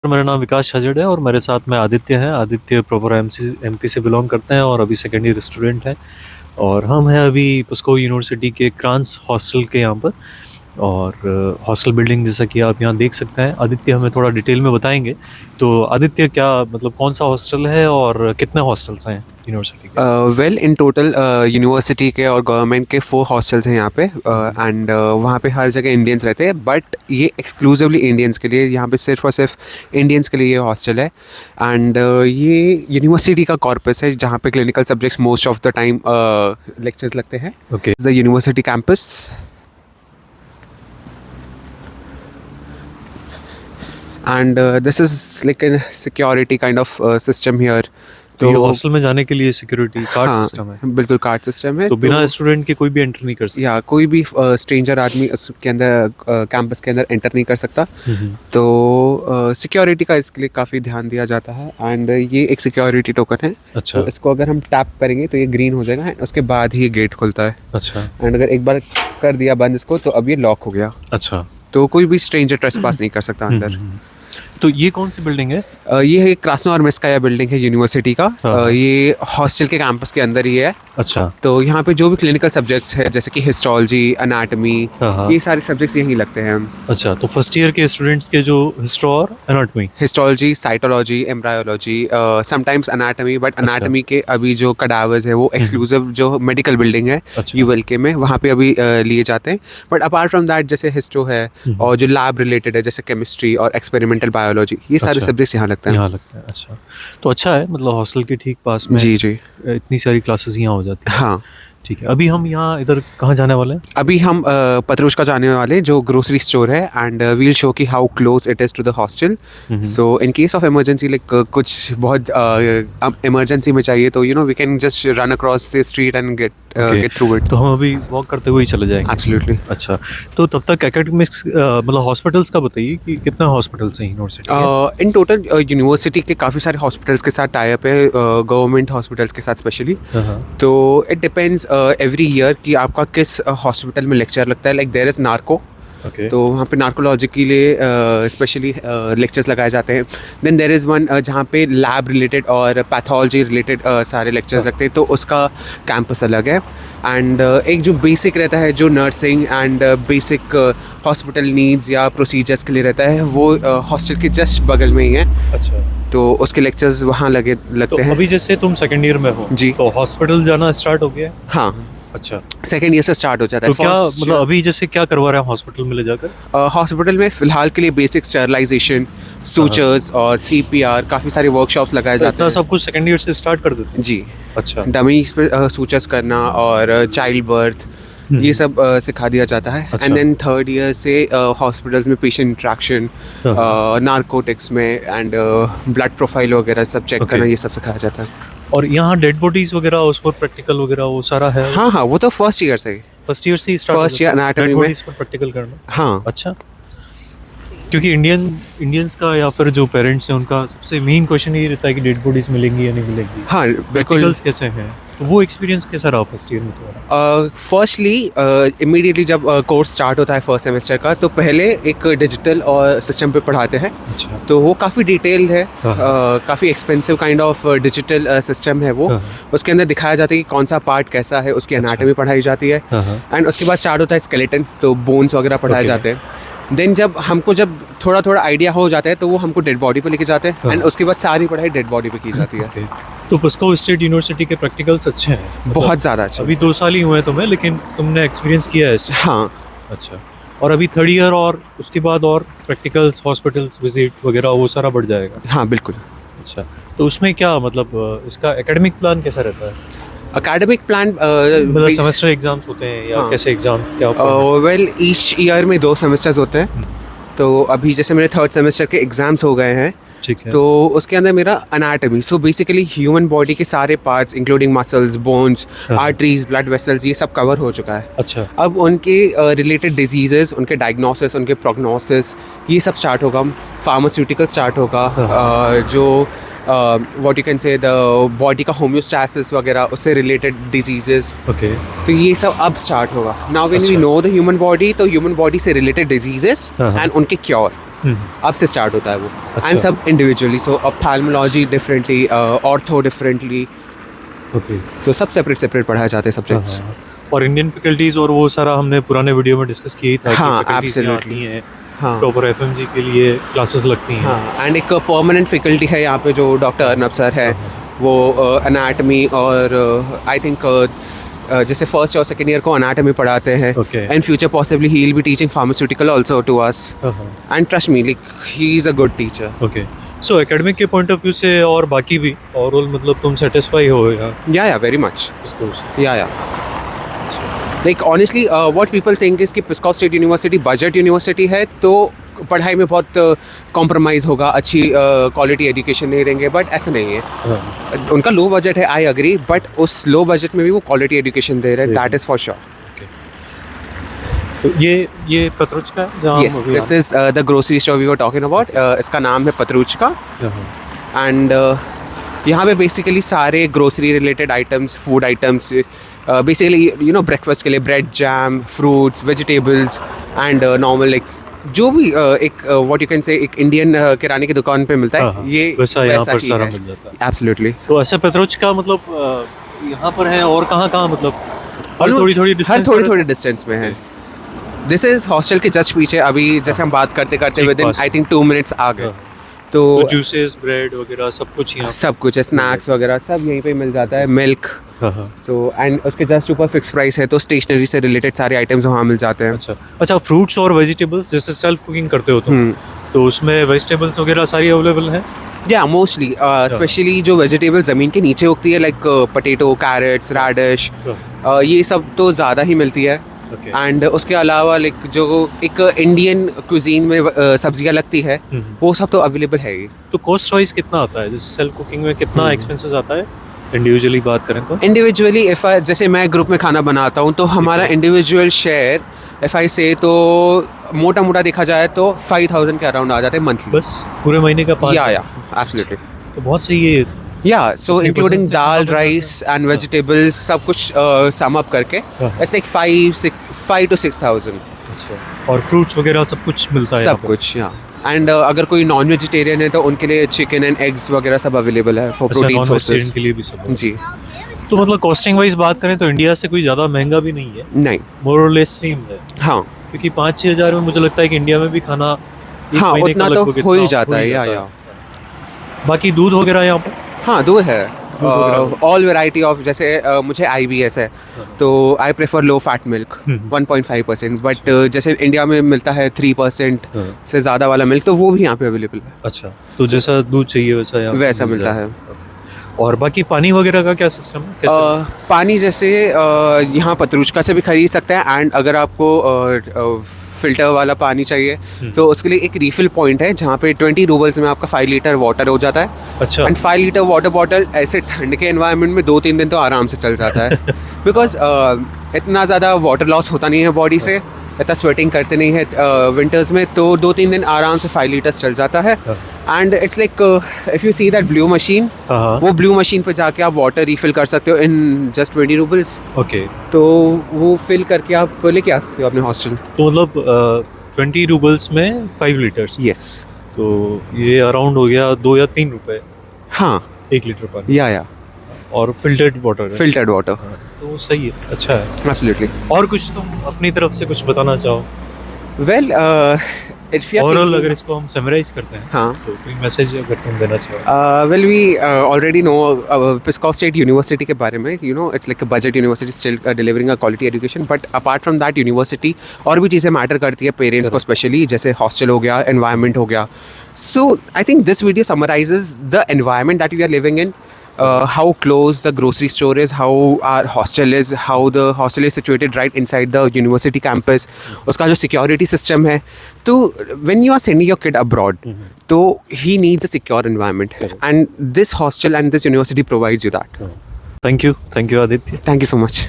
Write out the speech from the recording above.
मेरा नाम विकास छाजड़ है और मेरे साथ में आदित्य हैं। आदित्य प्रॉपर एमपी से बिलोंग करते हैं और अभी सेकेंड ईयर स्टूडेंट हैं। और हम हैं अभी पुस्को यूनिवर्सिटी के क्रांस हॉस्टल के यहाँ पर। और हॉस्टल बिल्डिंग जैसा कि आप यहाँ देख सकते हैं, आदित्य हमें थोड़ा डिटेल में बताएंगे। तो आदित्य, क्या मतलब कौन सा हॉस्टल है और कितने हॉस्टल्स हैं यूनिवर्सिटी के? वेल इन टोटल यूनिवर्सिटी के और गवर्नमेंट के 4 हॉस्टल्स हैं यहाँ पे। एंड वहाँ पे हर जगह इंडियंस रहते हैं, बट ये एक्सक्लूसिवली इंडियंस के लिए, यहाँ पे सिर्फ और सिर्फ इंडियंस के लिए ये हॉस्टल है। एंड ये यूनिवर्सिटी का कॉर्पस है जहाँ पे clinical subjects most of the time lectures लगते हैं। Okay. The university campus. And this is like a security kind of system here. तो ये हॉस्टल में जाने के लिए सिक्योरिटी कार्ड सिस्टम है? बिल्कुल कार्ड सिस्टम है। तो बिना स्टूडेंट के कोई भी एंटर नहीं कर सकता? या कोई भी स्ट्रेंजर आदमी उसके अंदर कैंपस के अंदर एंटर नहीं कर सकता। तो सिक्योरिटी का इसके लिए काफ़ी ध्यान दिया जाता है। एंड ये एक सिक्योरिटी टोकन है। अच्छा। तो इसको अगर हम टैप करेंगे तो ये ग्रीन हो जाएगा, उसके बाद ही ये गेट खुलता है। अच्छा। एंड अगर एक बार कर दिया बंद इसको तो अब ये लॉक हो गया। अच्छा। तो कोई भी स्ट्रेंजर ट्रेसपास नहीं कर सकता अंदर। तो ये कौन सी बिल्डिंग है? ये है क्रास्नोआर्मेस्काया बिल्डिंग है यूनिवर्सिटी का। ये हॉस्टल के कैंपस के अंदर ही है। अच्छा। तो यहाँ पे जो भी क्लिनिकल सब्जेक्ट्स है जैसे कि हिस्टोलॉजी, एनाटमी, ये सारे सब्जेक्ट्स यहीं लगते हैं। अच्छा। तो फर्स्ट ईयर के स्टूडेंट्स के जो हिस्टो और anatomy, histology, cytology, embryology, sometimes anatomy, but anatomy के अभी जो कडावर्स है वो एक्सक्लूसिव जो मेडिकल बिल्डिंग है यूएलके में, वहाँ पे अभी लिए जाते हैं। बट अपार्ट फ्रॉम दैट जैसे हिस्टो है और जो लैब रिलेटेड है जैसे केमिस्ट्री और एक्सपेरिमेंटल बायोलॉजी, ये सारे सब्जेक्ट्स यहाँ लगते हैं। यहाँ लगते हैं। अच्छा। तो अच्छा है, मतलब हॉस्टल के ठीक पास में जी जी इतनी सारी क्लासेस यहाँ हो जाती हैं। हाँ ठीक है। अभी हम यहाँ इधर कहाँ जाने वाले हैं? अभी हम पत्रुष्का जाने वाले जो ग्रोसरी स्टोर है। एंड वील शो की how close it is to the hostel. So in case of emergency like कुछ बहुत इमरजेंसी में चाहिए तो we can just run across the street and get through it. तो हम अभी वॉक करते हुए ही चले जाएंगे? एब्सोल्युटली। अच्छा। तो तब तक एकेडमिक्स मतलब हॉस्पिटल्स का बताइए कि कितना हॉस्पिटल्स हैं यूनिवर्सिटी? इन टोटल यूनिवर्सिटी के काफ़ी सारे हॉस्पिटल्स के साथ टाई अप है, गवर्नमेंट हॉस्पिटल्स के साथ स्पेशली। तो इट डिपेंड्स एवरी ईयर कि आपका किस हॉस्पिटल में लेक्चर लगता है। लाइक देयर इज़ नार्को। तो वहाँ पे नार्कोलॉजी के लिए स्पेशली लेक्चर्स लगाए जाते हैं। देन देयर इज़ वन जहाँ पे लैब रिलेटेड और पैथोलॉजी रिलेटेड सारे लेक्चर्स लगते हैं, तो उसका कैंपस अलग है। एंड एक जो बेसिक रहता है जो nursing and basic hospital needs या प्रोसीजर्स के लिए रहता है वो हॉस्टल के जस्ट बगल में ही है। अच्छा। तो उसके लेक्चर्स वहाँ लगते हैं। अभी जैसे तुम सेकेंड ईयर में हो जी, तो हॉस्पिटल जाना स्टार्ट हो गया? हाँ। अच्छा। सेकेंड ईयर से स्टार्ट हो जाता है। तो क्या मतलब अभी जैसे क्या करवा रहे हैं हॉस्पिटल में ले जाकर? हॉस्पिटल में फिलहाल के लिए बेसिक स्टरलाइजेशन, सूचर्स और सीपीआर, काफ़ी सारे वर्कशॉप्स लगाए जाते हैं। सब कुछ सेकेंड ईयर से स्टार्ट कर देते हैं? जी। अच्छा। डमीज पे सूचर्स करना और चाइल्ड बर्थ, ये सब सिखा दिया जाता है। एंड देन थर्ड ईयर से हॉस्पिटल्स में पेशेंट इंट्रैक्शन, नारकोटिक्स में एंड ब्लड प्रोफाइल वगैरह सब चेक करना, ये सब सिखाया जाता है। और यहाँ डेड बॉडीज वगैरह उस पर प्रैक्टिकल वगैरह वो सारा है? हाँ हाँ, वो तो फर्स्ट ईयर से ही स्टार्ट। फर्स्ट ईयर एनाटॉमी में पर प्रैक्टिकल करना। हाँ। अच्छा। क्योंकि इंडियंस का या फिर जो पेरेंट्स हैं उनका सबसे मेन क्वेश्चन ये रहता है कि डेड बॉडीज मिलेंगी या नहीं मिलेंगी। हाँ, प्रैक्टिकल्स कैसे हैं? तो वो एक्सपीरियंस कैसा रहा फर्स्ट ईयर में तुम्हारा? फर्स्टली इमीडिएटली जब कोर्स स्टार्ट होता है फर्स्ट सेमेस्टर का, तो पहले एक डिजिटल और सिस्टम पे पढ़ाते हैं। अच्छा। तो वो काफ़ी डिटेल्ड है, काफ़ी expensive kind of digital system है वो। उसके अंदर दिखाया जाता है कि कौन सा पार्ट कैसा है, उसकी एनाटॉमी पढ़ाई जाती है। एंड उसके बाद स्टार्ट होता है स्केलेटन, तो बोन्स वगैरह पढ़ाए जाते हैं। देन जब थोड़ा थोड़ा आइडिया हो जाता है तो वो हमको डेड बॉडी पे लेके जाते हैं। एंड उसके बाद सारी पढ़ाई डेड बॉडी पे की जाती है। तो पुस्को स्टेट यूनिवर्सिटी के प्रैक्टिकल्स अच्छे हैं? बहुत ज़्यादा अच्छे। अभी 2 साल ही हुए हैं तुम्हें, लेकिन तुमने एक्सपीरियंस किया है? हाँ। अच्छा। और अभी थर्ड ईयर और उसके बाद और प्रैक्टिकल्स, हॉस्पिटल्स विजिट वगैरह वो सारा बढ़ जाएगा? हाँ बिल्कुल। अच्छा। तो उसमें क्या मतलब इसका एकेडमिक प्लान कैसा रहता है? एकेडमिक प्लान मतलब सेमेस्टर एग्जाम्स होते हैं या कैसे एग्जाम क्या? वेल ईच ईयर में 2 सेमेस्टर्स होते हैं। तो अभी जैसे मेरे थर्ड सेमेस्टर के एग्जाम्स हो गए हैं। ठीक है। तो उसके अंदर मेरा anatomy, so basically human body के सारे parts including muscles, bones, arteries, blood vessels, ये सब कवर हो चुका है। अच्छा। अब उनके रिलेटेड डिजीजेस, उनके डायग्नोसिस, उनके प्रोग्नोसिस, ये सब स्टार्ट होगा। फार्मास्यूटिकल स्टार्ट होगा, जो what you can say the body का होम्योस्टैसिस वगैरह उससे रिलेटेड डिजीजेस। ओके। तो ये सब अब स्टार्ट होगा। Now when we know the human body, तो ह्यूमन बॉडी से रिलेटेड डिजीजेस एंड उनके क्योर, अब से स्टार्ट होता है वो, अच्छा। एंड सब individually, so ophthalmology differently, ortho differently, okay. So सब सेपरेट पढ़ाए जाते हैं सब्जेक्ट्स। हाँ, और इंडियन फैकल्टीज और वो सारा हमने पुराने वीडियो में डिस्कस किया ही था हाँ, कि faculties यहाँ absolutely. आती हैं, हाँ प्रॉपर एफएमजी के लिए क्लासेस लगती हैं। हाँ, एंड एक परमानेंट फैकल्टी है यहाँ पे जो डॉक्टर अर्नब सर है, वो एनाटमी और आई थिंक जैसे फर्स्ट और सेकेंड ईयर को अनाटमी पढ़ाते हैं, Okay. And future possibly he will be teaching pharmaceutical also to us, and trust me like he is a good teacher. Okay, so academic के point of view से और बाकी भी overall मतलब तुम सेटिस्फाई हो यहाँ या वेरी मच, इस कोर्स? या like honestly what people think is कि पिस्को स्टेट यूनिवर्सिटी बजट यूनिवर्सिटी है तो पढ़ाई में बहुत कॉम्प्रोमाइज़ होगा, अच्छी क्वालिटी एजुकेशन नहीं देंगे, बट ऐसा नहीं है। हाँ, उनका लो बजट है, आई अग्री, बट उस लो बजट में भी वो क्वालिटी एजुकेशन दे रहे हैं, दैट इज़ फॉर श्योर। तो ये पत्रुचका है जहाँ yes, this is the grocery store we were talking about, इसका नाम है पत्रुचका, एंड यहाँ पे बेसिकली सारे grocery related items, food items, basically you know breakfast के लिए bread, jam, fruits, vegetables, and normal एक जो भी एक व्हाट यू कैन से एक इंडियन किराने की दुकान पे मिलता हाँ, है, ये वैसा यहाँ पर ही सारा है। मिल जाता है। एब्सोल्युटली। तो ऐसे पत्रुचका मतलब यहाँ पर है और कहाँ मतलब हर थोड़ी डिस्टेंस में है। दिस इज हॉस्टल के जस्ट पीछे, अभी जैसे हम बात करते करते ठीक विद इन पास आई थिंक 2 मिनट्स आ गए, हाँ। तो तो जूसेस, ब्रेड वगैरह सब कुछ यहाँ? सब कुछ है, स्नैक्स वगैरह सब यहीं पे मिल जाता है, मिल्क, हाँ हाँ। तो एंड उसके जस्ट ऊपर फिक्स प्राइस है, तो स्टेशनरी से रिलेटेड सारे आइटम्स वहाँ मिल जाते हैं। अच्छा, फ्रूट्स और वेजिटेबल्स जैसे सेल्फ कुकिंग करते हो तो उसमें वेजिटेबल्स वगैरह सारी अवेलेबल हैं? या मोस्टली स्पेशली जो वेजिटेबल ज़मीन के नीचे उगती है, लाइक पोटैटो, कैरेट्स, रैडिश, ये सब तो ज़्यादा ही मिलती है। एंड उसके अलावा लाइक जो एक इंडियन क्विजीन में सब्जियां लगती है, वो सब तो अवेलेबल है ही। तो कॉस्ट वाइज कितना आता है, जैसे सेल्फ कुकिंग में कितना एक्सपेंसेस आता है इंडिविजुअली बात करें तो? इंडिविजुअली इफ़ जैसे मैं ग्रुप में खाना बनाता हूँ तो हमारा इंडिविजुअल शेयर इफ़ आई से तो मोटा देखा जाए तो 5,000 के अराउंड आ जाते हैं मंथली, बस पूरे महीने का 5? या एब्सोल्युटली। तो बहुत सही है। या सो 50% इंक्लूडिंग से दाल, कम राइस एंड वेजिटेबल्स सब कुछ सम अप करके इट्स लाइक 5 to 6,000। अच्छा, और फ्रूट्स वगैरह सब कुछ मिलता है सब कुछ, या एंड अगर कोई नॉन वेजिटेरियन है तो उनके लिए चिकन एंड एग्स वगैरह सब अवेलेबल है फॉर प्रोटीन सोर्सेज के लिए भी सब है। जी। तो मतलब कॉस्टिंग वाइज बात करें तो इंडिया से कोई ज़्यादा महंगा भी नहीं है, नहीं, मोर और लेस सेम है, हाँ क्योंकि 5-6 हज़ार में मुझे लगता है कि इंडिया में भी खाना एक हाँ महीने का उतना तो लगभग हो ही इतना जाता है, या बाकी दूध वगैरह यहाँ पर? हाँ दूध है, ऑल वेराइटी ऑफ, जैसे मुझे IBS है तो I prefer low fat milk 1.5%, but जैसे इंडिया में मिलता है 3% से ज़्यादा वाला मिल्क, तो वो भी यहाँ पे अवेलेबल है। अच्छा, तो जैसा दूध चाहिए वैसा यहाँ वैसा मिलता है। और बाकी पानी वगैरह का क्या सिस्टम है, कैसे? पानी जैसे यहाँ पत्रुचका से भी खरीद सकते हैं, एंड अगर आपको फ़िल्टर वाला पानी चाहिए तो उसके लिए एक रीफिल पॉइंट है जहाँ पे 20 रूबल्स में आपका 5 लीटर वाटर हो जाता है। अच्छा, एंड 5 लीटर वाटर बॉटल ऐसे ठंड के एनवायरनमेंट में 2-3 दिन तो आराम से चल जाता है, बिकॉज इतना ज़्यादा वाटर लॉस होता नहीं है बॉडी से, इतना स्वेटिंग करते नहीं है विंटर्स में, तो 2-3 दिन आराम से 5 लीटर्स चल जाता है। And it's like if you see that blue machine, वो ब्लू मशीन पे जाके आप वाटर रिफिल कर सकते हो इन जस्ट 20 रूबल्स। ओके, तो वो फिल करके आप लेके आ सकते हो अपने हॉस्टल। तो मतलब 20 रूबल्स में 5 लीटर्स? यस। तो ये अराउंड हो गया 2 या 3 रुपए हाँ 1 लीटर पानी, या और फिल्टर्ड वाटर है? फिल्टर्ड वाटर, तो सही है, अच्छा है। एब्सोल्युटली। और कुछ तुम अपनी तरफ से कुछ बताना चाहो? वेल ओवरऑल अगर इसको हम समराइज करते हैं, हाँ, तो कोई मैसेज अगर तुम देना चाहो? Well we already know Pisco state university के बारे में, you know it's like a budget university still delivering a quality education, but apart from that university और भी चीज़ें मैटर करती है पेरेंट्स को स्पेशली, जैसे हॉस्टल हो गया, एनवायरनमेंट हो गया। So I think this video summarises the environment that we are living in, how close the grocery store is, how our hostel is, how the hostel is situated right inside the university campus, उसका जो security system है। तो when you are sending your kid abroad, तो he needs a secure environment, and this hostel and this university provides you that. Thank you Aditya. Thank you so much.